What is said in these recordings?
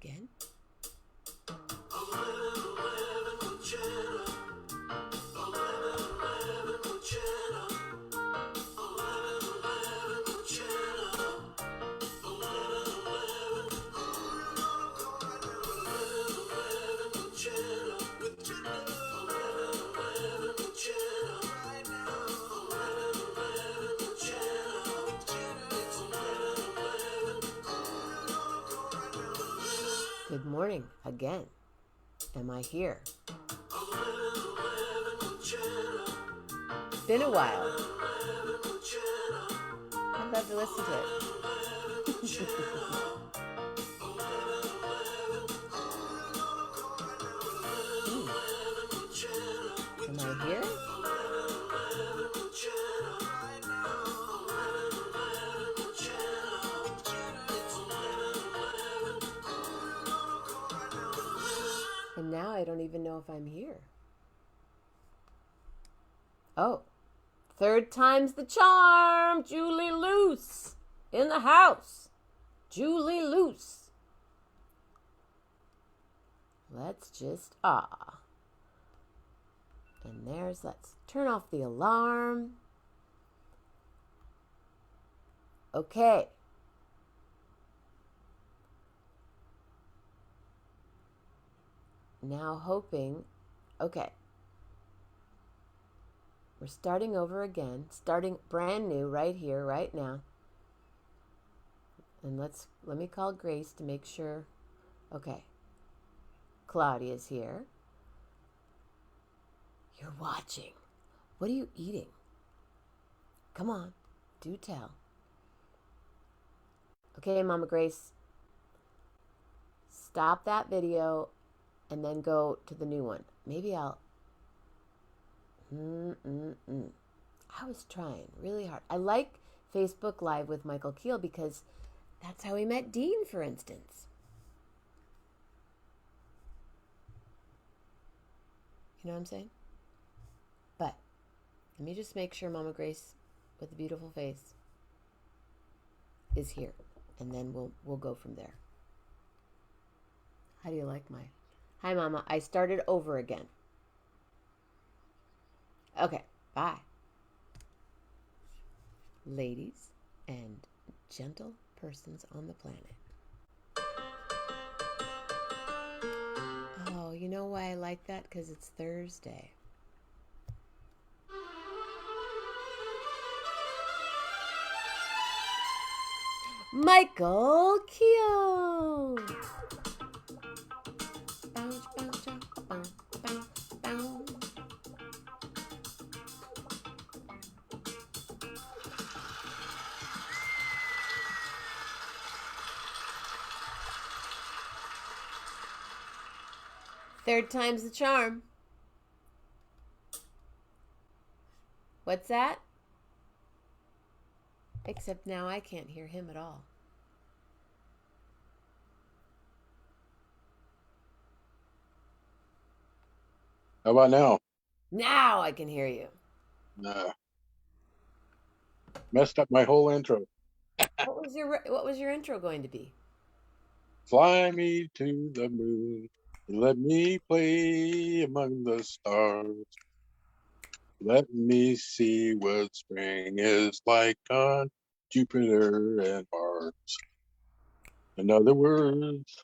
again. Good morning again. Am I here? Been a while. I'd love to listen to it. Am I here? And now I don't even know if I'm here. Oh, third time's the charm. Julie Luce in the house. Julie Luce. Let's just And let's turn off the alarm. Okay. Now hoping, okay. We're starting over again, starting brand new right here, right now. And let me call Grace to make sure. Okay. Claudia's here. You're watching. What are you eating? Come on, do tell. Okay, Mama Grace. Stop that video and then go to the new one. Maybe I'll... I was trying really hard. I like Facebook Live with Michael Kiel because that's how he met Dean, for instance. You know what I'm saying? But let me just make sure Mama Grace with the beautiful face is here, and then we'll go from there. How do you like my... Hi, Mama. I started over again. Okay, bye. Ladies and gentle persons on the planet. Oh, you know why I like that? Because it's Thursday. Michael Kiel. Bounce, bounce, bounce, bounce, bounce. Third time's the charm. What's that? Except now I can't hear him at all. How about now? Now I can hear you. Messed up my whole intro. What was your intro going to be? Fly me to the moon. Let me play among the stars. Let me see what spring is like on Jupiter and Mars. In other words,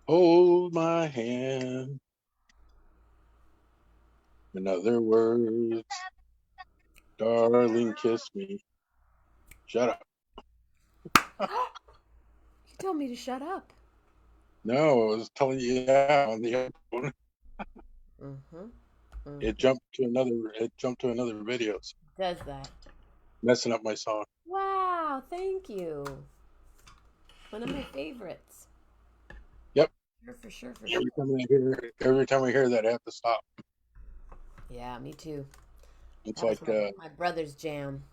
hold my hand. In other words, darling, kiss me. Shut up. You told me to shut up. No, I was telling you on the phone. It jumped to another video. So does that? Messing up my song. Wow, thank you. One of my favorites. Yep. For sure. Every time I hear that, I have to stop. Yeah, me too. It's that like my brother's jam.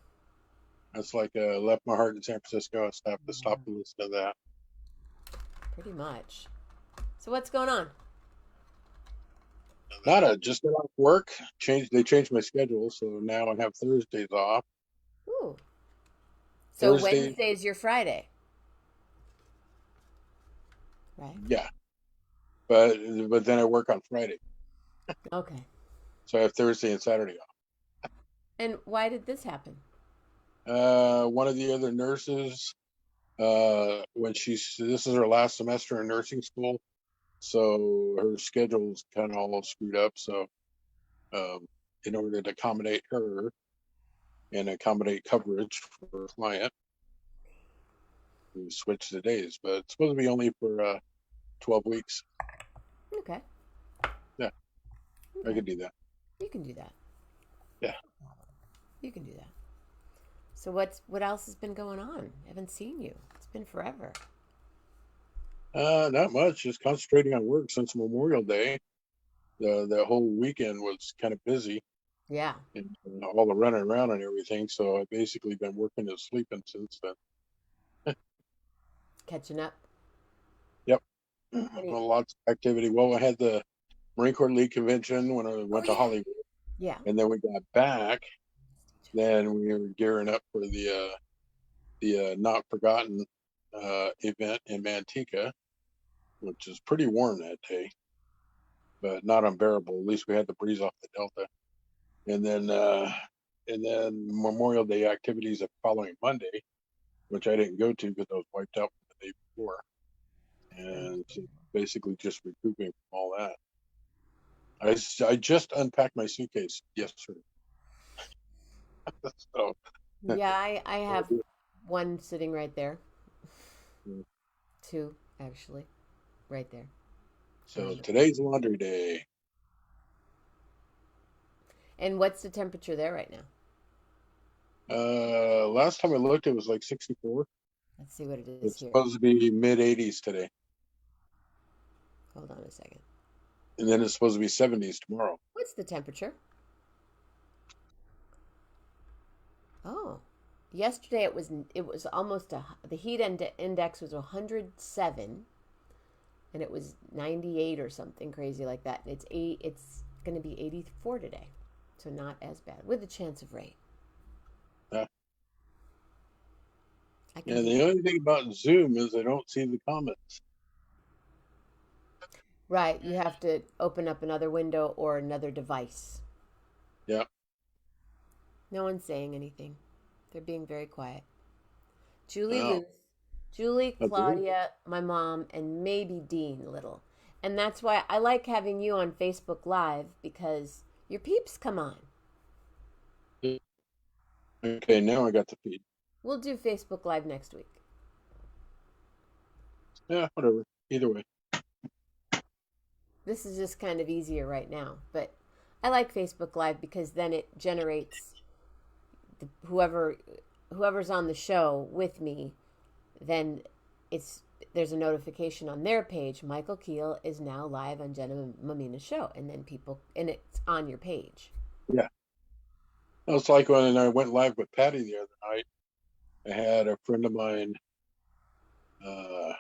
It's like Left My Heart in San Francisco. I have to stop to listen to that. Pretty much. So what's going on? Nada, just got off work. They changed my schedule, so now I have Thursdays off. Ooh. So Wednesday's your Friday. right? Yeah, but then I work on Friday, Okay. so I have Thursday and Saturday And why did this happen? off. One of the other nurses, when this is her last semester in nursing school, so her schedule's kind of all screwed up. So, um, in order to accommodate her and accommodate coverage for a client, we switched the days. But it's supposed to be only for 12 weeks. Okay. Yeah, I Okay. could do that. You can do that. Yeah. You can do that. So what else has been going on? I haven't seen you. It's been forever. Not much. Just concentrating on work since Memorial Day. The whole weekend was kind of busy Yeah. and all the running around and everything. So I've basically been working and sleeping since then. Catching up. Yep. Any Well, lots of activity. Well, I had the Marine Corps League convention when I Oh went to yeah. Hollywood, Yeah. and then we got back. Then we were gearing up for the Not Forgotten event in Manteca, which is pretty warm that day, but not unbearable. At least we had the breeze off the Delta. And then Memorial Day activities the following Monday, which I didn't go to because I was wiped out from the day before, and so basically just recouping from all that. I just unpacked my suitcase yesterday, so Yeah, I have one sitting right there. Two, actually, right there. so And today's laundry day. what's the temperature there right now? Last time I looked, it was like 64. Let's see what it is It's here. supposed to be mid 80s today, Hold on a second. and then it's supposed to be 70s tomorrow. What's the temperature? Oh, yesterday it was almost the index was 107 and it was 98 or something crazy like that. It's going to be 84 today. So not as bad with a chance of rain. Uh, I can and do the only thing about Zoom is I don't see the comments. Right, you have to open up another window or another device. Yeah, No one's saying anything. They're being very quiet. Julie no, Luce, Julie, that's it. Claudia, my mom, and maybe Dean Little. And that's why I like having you on Facebook Live because your peeps come on. Okay, now I got the feed. We'll do Facebook Live next week. Yeah, whatever. Either way. This is just kind of easier right now, but I like Facebook Live because then it generates whoever's on the show with me, then it's there's a notification on their page. Michael Kiel is now live on Jenna Mamina's show, and then it's on your page. Yeah. It's like when I went live with Patty the other night. I had a friend of mine, uh,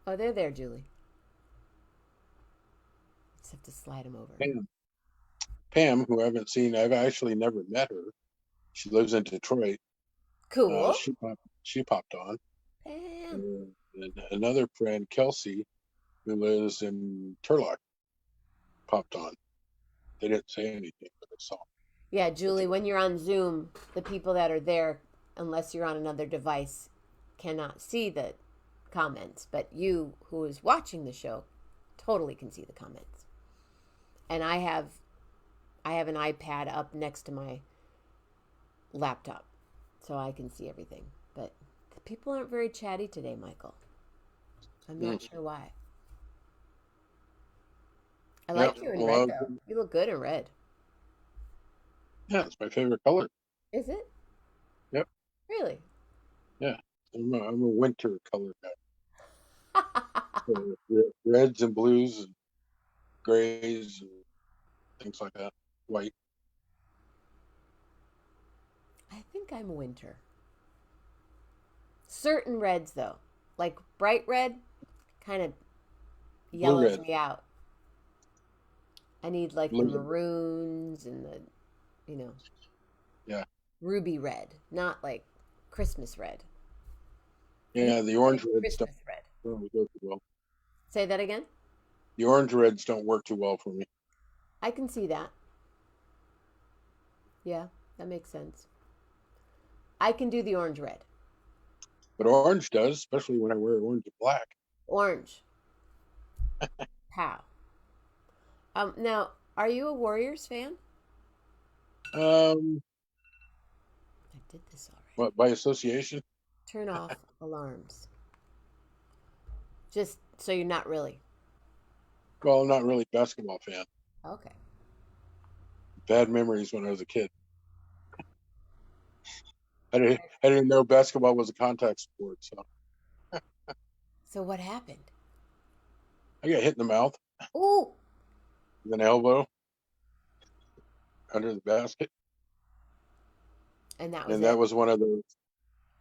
Oh, they're there, Julie. Just have to slide them over. Pam, Pam, who I haven't seen. I've actually never met her. She lives in Detroit. Cool. She popped on. Pam. And another friend, Kelsey, who lives in Turlock, popped on. They didn't say anything, but I saw. Yeah, But Julie, when you're on Zoom, the people that are there, unless you're on another device, cannot see the comments. But you, who is watching the show, totally can see the comments. And I have an iPad up next to my laptop, so I can see everything. But the people aren't very chatty today, Michael. I'm not sure why. I yeah, like you in red well, though. You look good in red. yeah, it's my favorite color. Is it? Yep, Really? yeah. I'm a winter color guy. So reds and blues and grays and things like that. White. I think I'm winter. Certain reds though, like bright red, kind of Blue yellows red. me out. I need like the Blue red. maroons and the, you know, Yeah. ruby red, not like Christmas red. I need Yeah, the like orange red stuff. Christmas red. don't really go too well. Say that again. The orange reds don't work too well for me. I can see that. Yeah, that makes sense. I can do the orange red. But orange does, especially when I wear orange and black. Orange. Pow. Now, are you a Warriors fan? Um, I did this already. what by association? Turn off alarms. Just so you're not really. Well, I'm not really a basketball fan. Okay. Bad memories when I was a kid. I didn't know basketball was a contact sport, so So what happened? I got hit in the mouth Oh, with an elbow under the basket, and that was and that it. was one of those.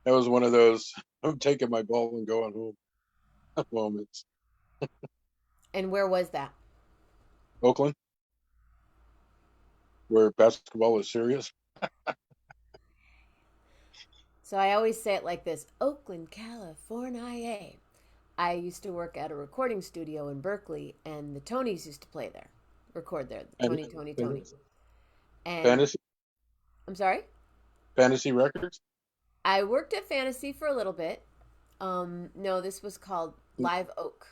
That was one of those. I'm taking my ball and going home moments. And where was that? Oakland, where basketball is serious. So I always say it like this: Oakland, California. I used to work at a recording studio in Berkeley, and the Tonys used to play there, record there. And Tony. And fantasy, I'm sorry, fantasy records. I worked at Fantasy for a little bit. No, this was called Live Oak.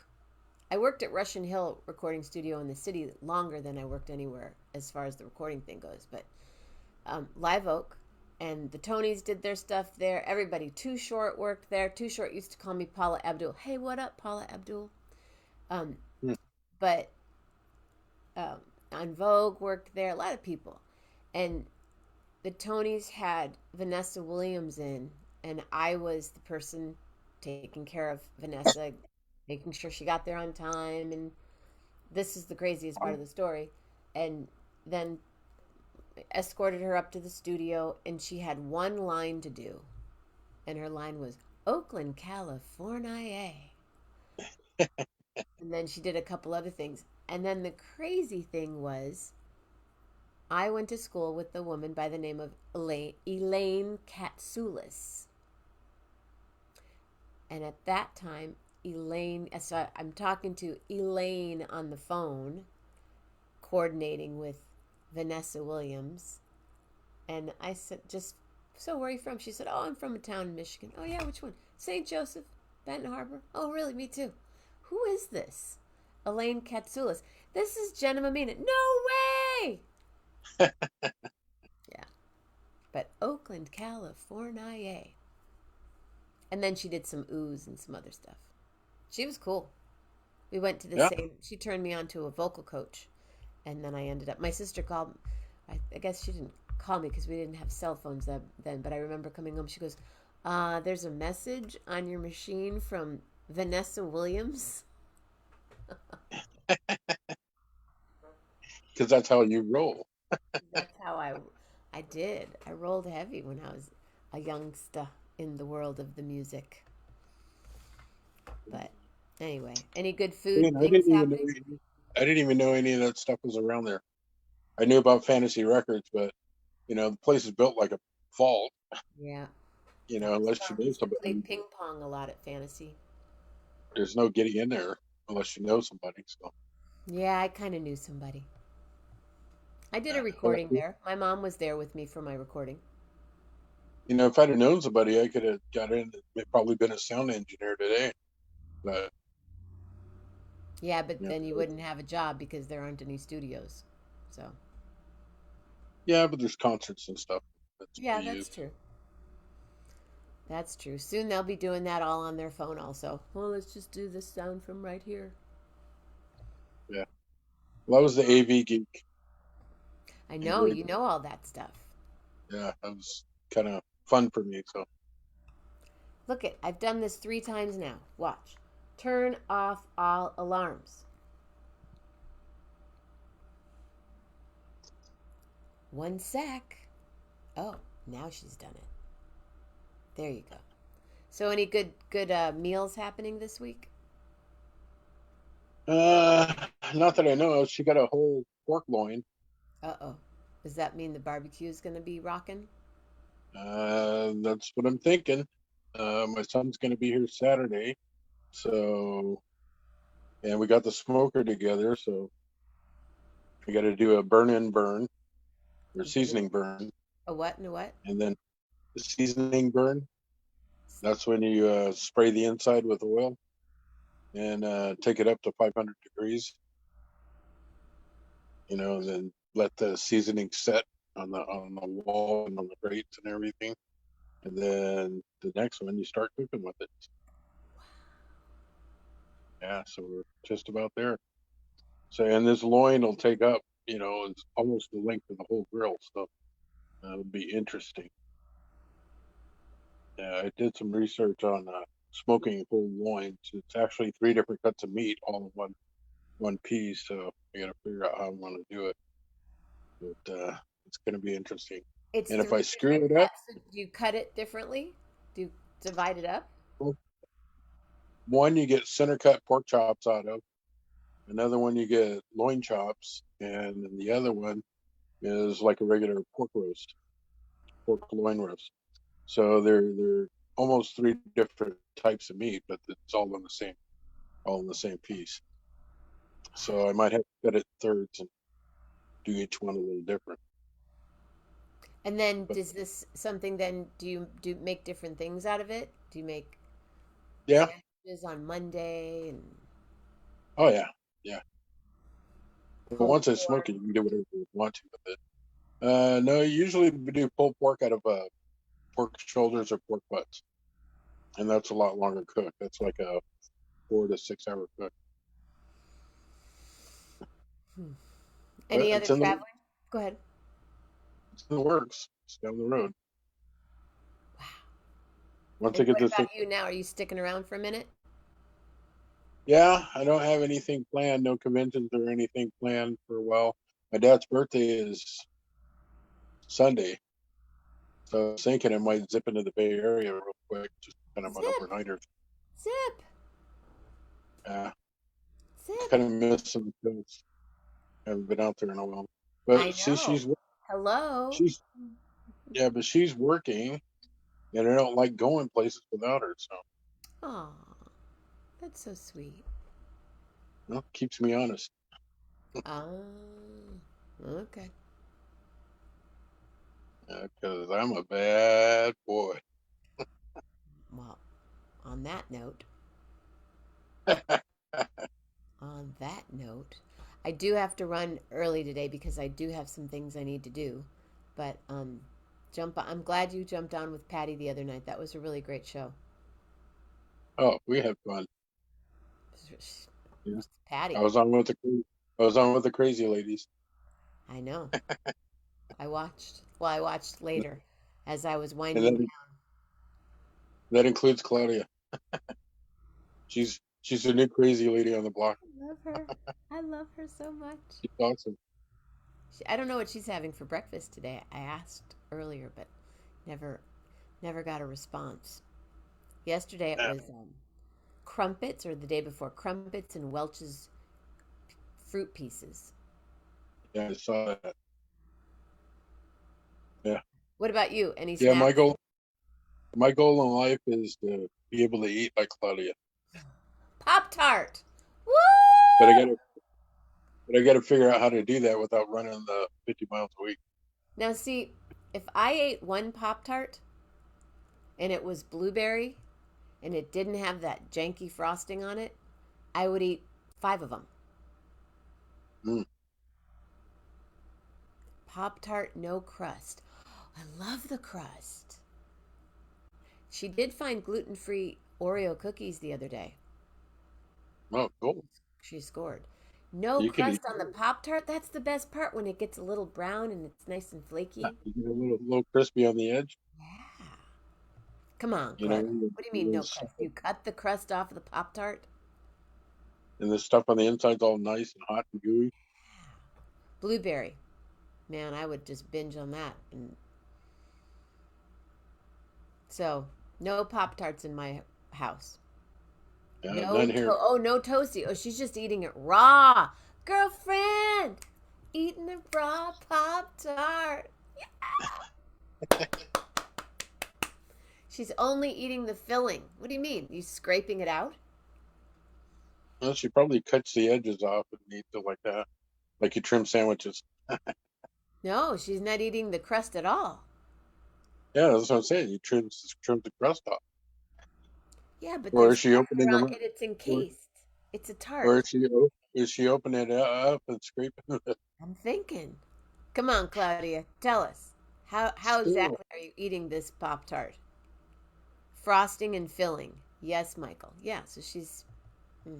I worked at Russian Hill Recording Studio in the city longer than I worked anywhere as far as the recording thing goes. But Live Oak, and the Tonys did their stuff there. Everybody, Too Short worked there. Too Short used to call me Paula Abdul. Hey, what up, Paula Abdul? Um, Hmm. but on Vogue worked there. A lot of people, and the Tonys had Vanessa Williams in, and I was the person taking care of Vanessa, making sure she got there on time. And this is the craziest part of the story. And then escorted her up to the studio, and she had one line to do, and her line was Oakland, California. And then she did a couple other things. And then the crazy thing was, I went to school with a woman by the name of Elaine Katsoulis. And at that time, Elaine, so I'm talking to Elaine on the phone, coordinating with Vanessa Williams. And I said, just, so where are you from? She said, oh, I'm from a town in Michigan. Oh, yeah, which one? St. Joseph, Benton Harbor. Oh, really? Me too. Who is this? Elaine Katsoulis. This is Jenna Mammina. No way! Yeah. But Oakland, California. And then she did some ooze and some other stuff. She was cool. We went to the Yeah, same, she turned me on to a vocal coach. And then I ended up, my sister called, I guess she didn't call me because we didn't have cell phones then, but I remember coming home. She goes, there's a message on your machine from Vanessa Williams. because that's how you roll. That's how I did. I rolled heavy when I was a youngster in the world of the music. But anyway, any good food Man, things happening? I didn't even know any of that stuff was around there. I knew about Fantasy Records, but the place is built like a vault. Yeah, that was Unless you fun. We know used to play somebody, ping pong a lot at Fantasy. there's no getting in there unless you know somebody. So, Yeah, I kind of knew somebody. I did a but, recording there. My mom was there with me for my recording. if I'd have known somebody, I could have got in. Probably been a sound engineer today. But Yeah, but yeah, then you wouldn't have a job because there aren't any studios. So, yeah, but there's concerts and stuff that's yeah, be that's used. true. That's true. Soon they'll be doing that all on their phone also. Well, let's just do this sound from right here. Yeah, well, I was the AV geek. I And know, you know all that stuff. yeah, that was kind of fun for me. So Look it, I've done this 3 times now. Watch. Turn off all alarms. One sec. Oh, now she's done it. There you go. So any good meals happening this week? uh, not that I know of. She got a whole pork loin. Uh-oh. Does that mean the barbecue is going to be rocking? That's what I'm thinking. My son's going to be here Saturday, So, and we got the smoker together. So we got to do a burn in burn or seasoning burn, A what and a what? and then the seasoning burn. That's when you spray the inside with oil and take it up to 500 degrees. And then let the seasoning set on the wall and on the grates and everything. And then the next one you start cooking with it. Yeah, so we're just about there. So, and this loin will take up, it's almost the length of the whole grill. So it'll be interesting. Yeah, I did some research on smoking whole loins. It's actually three different cuts of meat all in one piece. So I got to figure out how I want to do it. But it's going to be interesting. It's And if three I different screw it up, cuts. So do you cut it differently? Do you divide it up? well, one you get center cut pork chops out of, another one you get loin chops, and then the other one is like a regular pork roast, pork loin roast. So they're almost three different types of meat, but it's all in the same piece. So I might have to cut it thirds and do each one a little different. And then But does this something then do you do make different things out of it? Do you make yeah, sandwiches on Monday and oh yeah, yeah. But pulled once I pork? smoke it, you can do whatever you want to with it. No, usually we do pulled pork out of pork shoulders or pork butts, and that's a lot longer cook. That's like a 4 to 6 hour cook. Hmm. But Any other it's in the traveling? Go ahead. it's in the works. It's down the road. Wow. Once And I get what this thing, about you now? Are you sticking around for a minute? yeah, I don't have anything planned, no conventions or anything planned for a while. My dad's birthday is Sunday, so I was thinking I might zip into the Bay Area real quick, just kind of an Zip, overnighter. zip, Yeah, zip. kind of miss some things. Haven't been out there in a while. I But see, know. Hello. she's yeah, but she's working, and I don't like going places without her. So, Oh, that's so sweet. keeps me honest. Ah, okay. Because I'm a bad boy. Well, on that note, on that note, I do have to run early today because I do have some things I need to do. But I'm glad you jumped on with Patty the other night. That was a really great show. Oh, we have fun. Yeah. I Patty. was on with the I was on with the crazy ladies. I know. I watched. Well, I watched later as I was And winding that includes Claudia. She's the new crazy lady on the block. down. I love her. I love her so much. She's awesome. I don't know what she's having for breakfast today. I asked earlier, but never, never got a response. Yesterday it Yeah, was crumpets, or the day before, crumpets and Welch's fruit pieces. yeah, I saw that. Yeah, What about you? Any yeah. My snacks? goal in life is to be able to eat like Claudia, Pop Tart. but I Woo! gotta but I gotta figure out how to do that without running the 50 miles a week. Now, see, if I ate one Pop Tart and it was blueberry and it didn't have that janky frosting on it, I would eat five of them. Mm, Pop Tart, no crust. I love the crust. She did find gluten free Oreo cookies the other day. oh, cool. She scored. No You could eat. crust on the Pop Tart. That's the best part when it gets a little brown and it's nice and flaky. You get a little crispy on the edge. Yeah. Come on, You know, Clark. and What do you mean no crust? You cut the crust off of the Pop Tart? the stuff on the inside's all nice and hot and gooey. Blueberry. Man, I would just binge on that. And so, no Pop Tarts in my house. Yeah, none here. No toasty. Oh, she's just eating it raw. Girlfriend, eating a raw Pop Tart. She's only eating the filling. What do you mean? You scraping it out? Well, she probably cuts the edges off and eats it like that, like you trim sandwiches. No, she's not eating the crust at all. Yeah, that's what I'm saying. You trim the crust off, Yeah, but or there's is she crust opening around them, it. It's or, encased. It's a or tart. is she opening it up and scraping it? I'm thinking. Come on, Claudia, tell us. How Still, exactly are you eating this Pop Tart? Frosting and filling. Yes, Michael. Yeah, so hmm.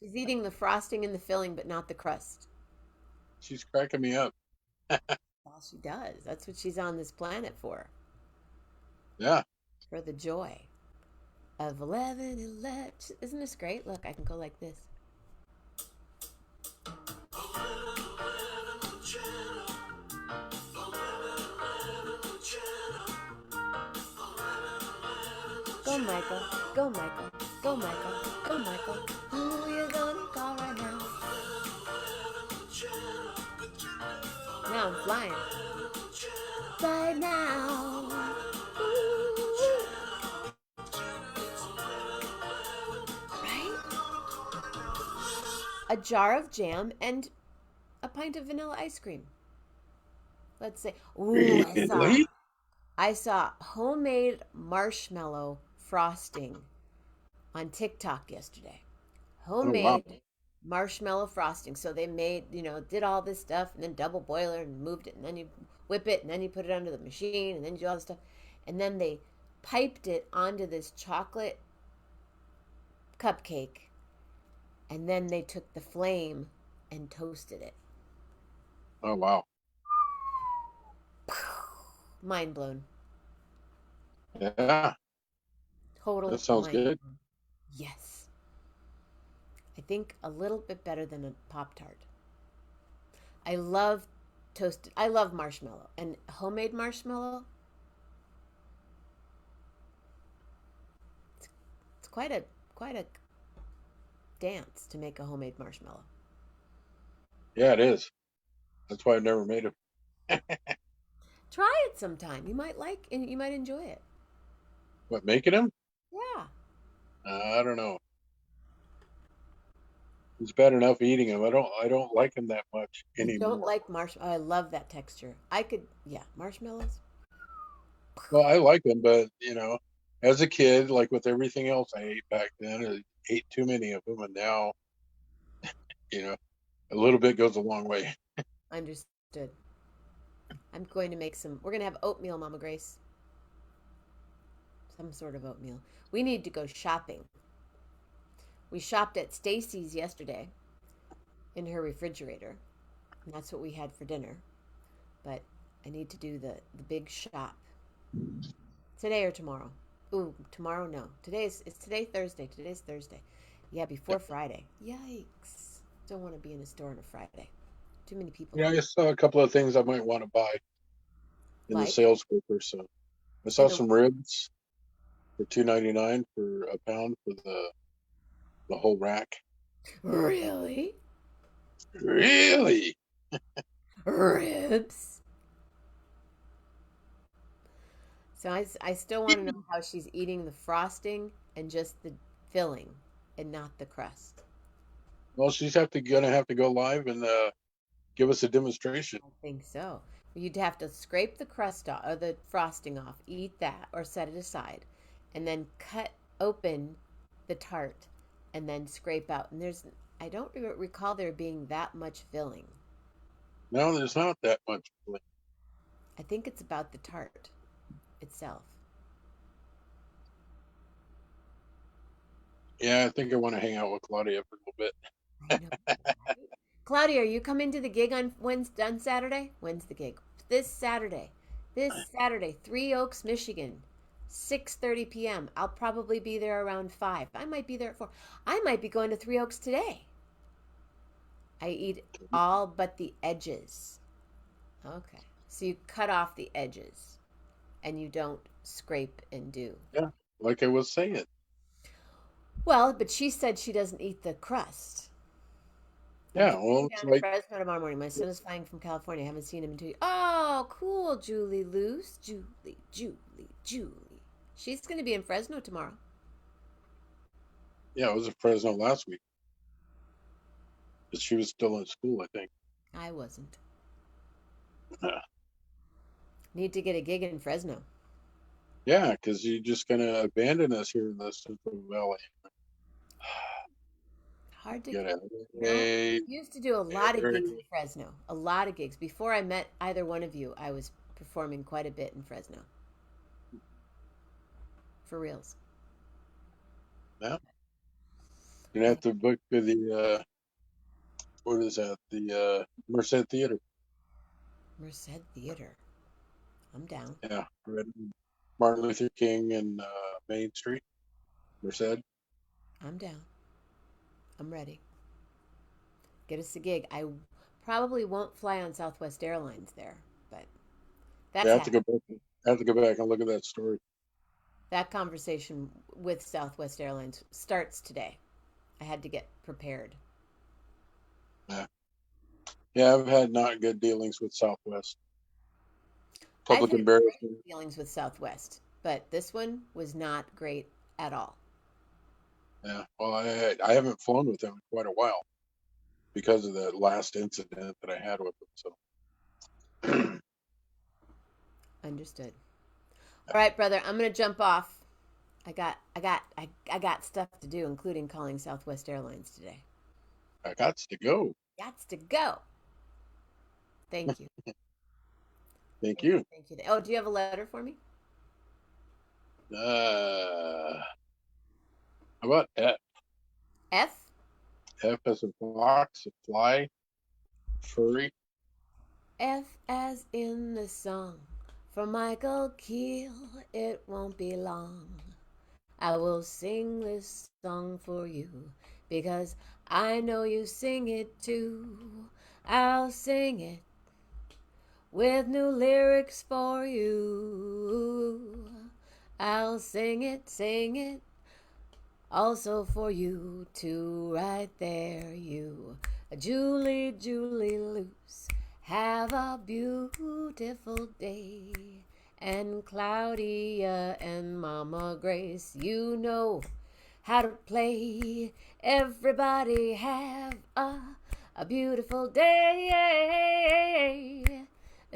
She's eating the frosting and the filling, but not the crust. she's cracking me up. All she does. That's what she's on this planet Yeah, for the joy of 11. Isn't this great? Look, I can go like this. Go, Michael. Go, Michael. Go, Michael. Go, Michael. Who you gonna call right now? Now I'm flying. Right now. Ooh. Right? A jar of jam and a pint of vanilla ice cream. Let's say. Ooh, really? I saw homemade marshmallow frosting on TikTok yesterday. Oh wow. Homemade marshmallow frosting. So they made, did all this stuff and then double boiler and moved it and then you whip it and then you put it under the machine and then you do all this stuff. And then they piped it onto this chocolate cupcake and then they took the flame and toasted it. Oh wow. Mind blown. Yeah, that Total sounds mind good. blown. Yes. I think a little bit better than a Pop Tart. I love marshmallow and homemade marshmallow. It's quite a dance to make a homemade marshmallow. Yeah, it is. That's why I've never made it. Try it sometime. You might like and you might enjoy it. What, making them? Yeah. I don't know. It's bad enough eating them. I don't like them that much You don't anymore. like marshmallow. I love that texture. Yeah, marshmallows. Well, I like them, but as a kid, like with everything else I ate back then, I ate too many of them, and now, you know, a little bit goes a long way. Understood. I'm going to make we're going to have oatmeal, Mama Grace. Some sort of oatmeal. We need to go shopping. We shopped at Stacy's yesterday in her refrigerator. And that's what we had for dinner. But I need to do the big shop today or tomorrow. Ooh, tomorrow no. It's today Thursday. Today's Thursday. Yeah, before Friday. Yikes. Don't want to be in a store on a Friday. Too many people Yeah, there. I saw a couple of things I might want to buy in the Like sales paper. So I in saw the some ribs for $2.99 for a pound for the whole rack. really Really? ribs. So I still want to know how she's eating the frosting and just the filling and not the crust. Well, she's gonna have to go live and give us a demonstration. I think so. You'd have to scrape the crust off or the frosting off, eat that or set it aside, and then cut open the tart and then scrape out. And I don't recall there being that much filling. No, there's not that much. I think it's about the tart itself. Yeah, I think I want to hang out with Claudia for a little bit. I know. Right? Claudia, are you coming to the gig on Saturday? When's the gig? This Saturday. This Saturday, Three Oaks, Michigan. 6:30 p.m. I'll probably be there around 5. I might be there at 4. I might be going to Three Oaks today. I eat all but the edges. Okay. So you cut off the edges and you don't scrape and do. Yeah, like I was saying. Well, but she said she doesn't eat the crust. I'm Yeah, flying well, it's down to like Fresno tomorrow morning. My son is flying from California. I haven't seen him in 2 years. Oh, cool, Julie Luce. Julie. She's going to be in Fresno tomorrow. Yeah, I was at Fresno last week, but she was still in school, I think. I wasn't. Yeah, Need to get a gig in Fresno. yeah, because you're just gonna abandon us here in the Central Valley. Hard to. Get out of the No, way. used to do a lot of gigs in Fresno. A lot of gigs. Before I met either one of you, I was performing quite a bit in Fresno. For reals. Yeah, you have to book the what is that? The Merced Theater. Merced Theater. I'm down. Yeah, right. Martin Luther King and Main Street, Merced. I'm down. I'm ready. Get us a gig. I probably won't fly on Southwest Airlines there, but Yeah, that's I have to go happening. back. I have to go back and look at that story. That conversation with Southwest Airlines starts today. I had to get prepared. Yeah, yeah, I've had not good dealings with Southwest. I've Public had great embarrassment. feelings with Southwest, but this one was not great at all. Yeah, well, I haven't flown with them in quite a while because of the last incident that I had with them. So, Understood. All right, brother, I'm gonna jump off. I got stuff to do, including calling Southwest Airlines today. I got to go. Gots to go. Thank you. Thank you. Thank you. Oh, do you have a letter for me? How about F? F? F as a fox, a fly, furry. F as in the song. For Michael Kiel, it won't be long. I will sing this song for you because I know you sing it too. I'll sing it with new lyrics for you. I'll sing it also for you too, right there, you. Julie, Julie Luce, have a beautiful day. And Claudia and Mama Grace, you know how to play. Everybody have a beautiful day.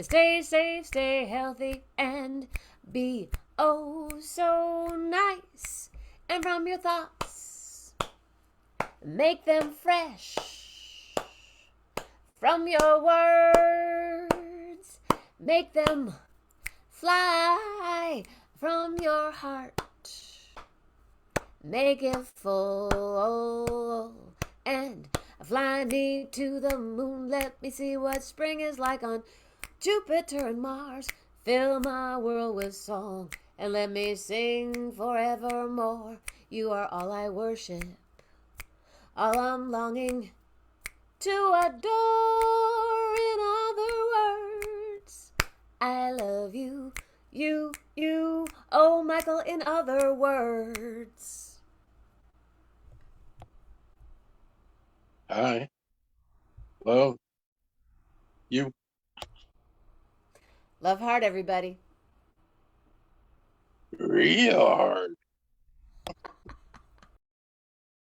Stay safe, stay healthy, and be oh so nice. And from your thoughts, make them fresh. From your words, make them fly. From your heart, make it full. And fly me to the moon. Let me see what spring is like on Jupiter and Mars. Fill my world with song and let me sing forevermore. You are all I worship, all I'm longing to adore. In other words, I love you, you, oh Michael, in other words. I love you. Love hard, everybody. Real hard.